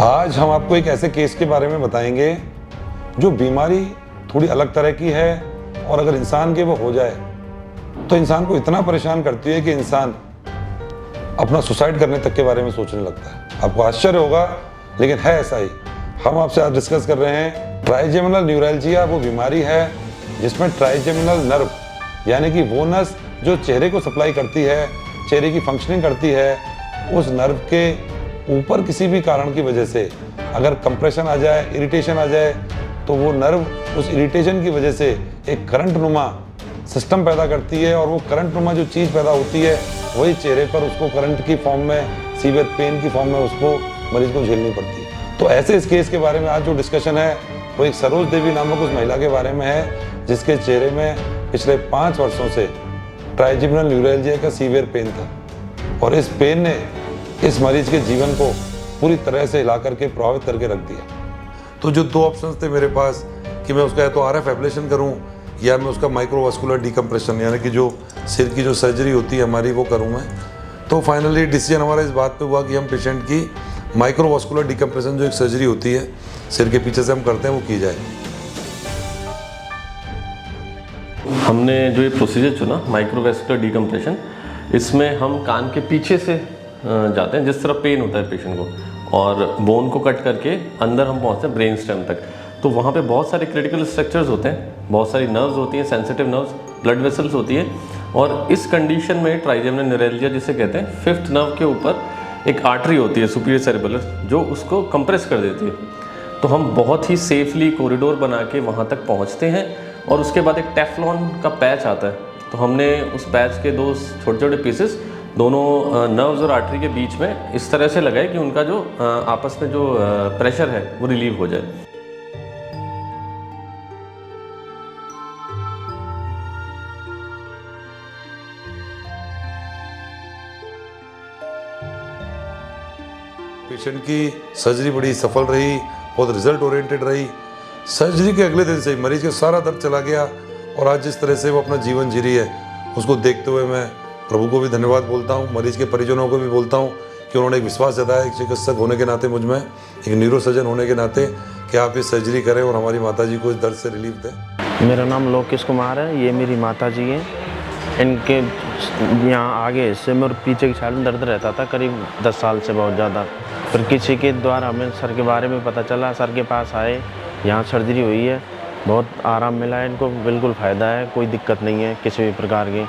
आज हम आपको एक ऐसे केस के बारे में बताएंगे जो बीमारी थोड़ी अलग तरह की है और अगर इंसान के वो हो जाए तो इंसान को इतना परेशान करती है कि इंसान अपना सुसाइड करने तक के बारे में सोचने लगता है। आपको आश्चर्य होगा लेकिन है ऐसा ही। हम आपसे आज डिस्कस कर रहे हैं ट्राइजेमिनल न्यूरैल्जिया। वो बीमारी है जिसमें ट्राइजेमिनल नर्व यानी कि वो नस जो चेहरे को सप्लाई करती है, चेहरे की फंक्शनिंग करती है, उस नर्व के ऊपर किसी भी कारण की वजह से अगर कंप्रेशन आ जाए, इरिटेशन आ जाए तो वो नर्व उस इरिटेशन की वजह से एक करंट नुमा सिस्टम पैदा करती है और वो करंट नुमा जो चीज़ पैदा होती है वही चेहरे पर उसको करंट की फॉर्म में, सीवियर पेन की फॉर्म में उसको मरीज को झेलनी पड़ती है। तो ऐसे इस केस के बारे में आज जो डिस्कशन है वो एक सरोज देवी नामक उस महिला के बारे में है जिसके चेहरे में पिछले 5 वर्षों से ट्राइजेमिनल न्यूरैल्जिया का सीवियर पेन था और इस पेन ने इस मरीज के जीवन को पूरी तरह से हिला करके प्रभावित करके रख दिया। तो जो 2 ऑप्शंस थे मेरे पास कि मैं उसका या तो आरएफ एब्लेशन करूं या मैं उसका माइक्रोवास्कुलर डिकम्प्रेशन यानी कि जो सिर की जो सर्जरी होती है हमारी वो करूं मैं। तो फाइनली डिसीजन हमारा इस बात पे हुआ कि हम पेशेंट की माइक्रोवास्कुलर डिकम्प्रेशन जो एक सर्जरी होती है सिर के पीछे से हम करते हैं वो की जाए। हमने जो ये प्रोसीजर चुना माइक्रोवास्कुलर डिकम्प्रेशन, इसमें हम कान के पीछे से जाते हैं जिस तरह पेन होता है पेशेंट को, और बोन को कट करके अंदर हम पहुंचते हैं ब्रेन स्टेम तक। तो वहाँ पे बहुत सारे क्रिटिकल स्ट्रक्चर्स होते हैं, बहुत सारी नर्व्स होती हैं, सेंसिटिव नर्व्स, ब्लड वेसल्स होती है। और इस कंडीशन में ट्राइजेमिनल न्यूरैल्जिया जिसे कहते हैं, 5th नर्व के ऊपर एक आर्टरी होती है सुपीरियर सेरेब्रल जो उसको कंप्रेस कर देती है। तो हम बहुत ही सेफली कॉरिडोर बना के वहाँ तक पहुँचते हैं और उसके बाद एक टेफ्लॉन का पैच आता है। तो हमने उस पैच के 2 छोटे छोटे पीसेस दोनों नर्व्स और आर्टरी के बीच में इस तरह से लगाए कि उनका जो आपस में जो प्रेशर है वो रिलीव हो जाए। पेशेंट की सर्जरी बड़ी सफल रही, बहुत रिजल्ट ओरिएंटेड रही। सर्जरी के अगले दिन से ही मरीज का सारा दर्द चला गया और आज जिस तरह से वो अपना जीवन जी रही है उसको देखते हुए मैं प्रभु को भी धन्यवाद बोलता हूँ, मरीज के परिजनों को भी बोलता हूँ कि उन्होंने एक विश्वास जताया एक चिकित्सक होने के नाते मुझ में, एक न्यूरो सर्जन होने के नाते कि आप ये सर्जरी करें और हमारी माता जी को इस दर्द से रिलीफ दें। मेरा नाम लोकेश कुमार है, ये मेरी माता जी हैं। इनके यहाँ आगे हिस्से में और पीछे की साइड में दर्द रहता था करीब 10 साल से बहुत ज़्यादा। फिर किसी के द्वारा हमें सर के बारे में पता चला, सर के पास आए, यहाँ सर्जरी हुई है, बहुत आराम मिला है इनको, बिल्कुल फ़ायदा है, कोई दिक्कत नहीं है किसी भी प्रकार की।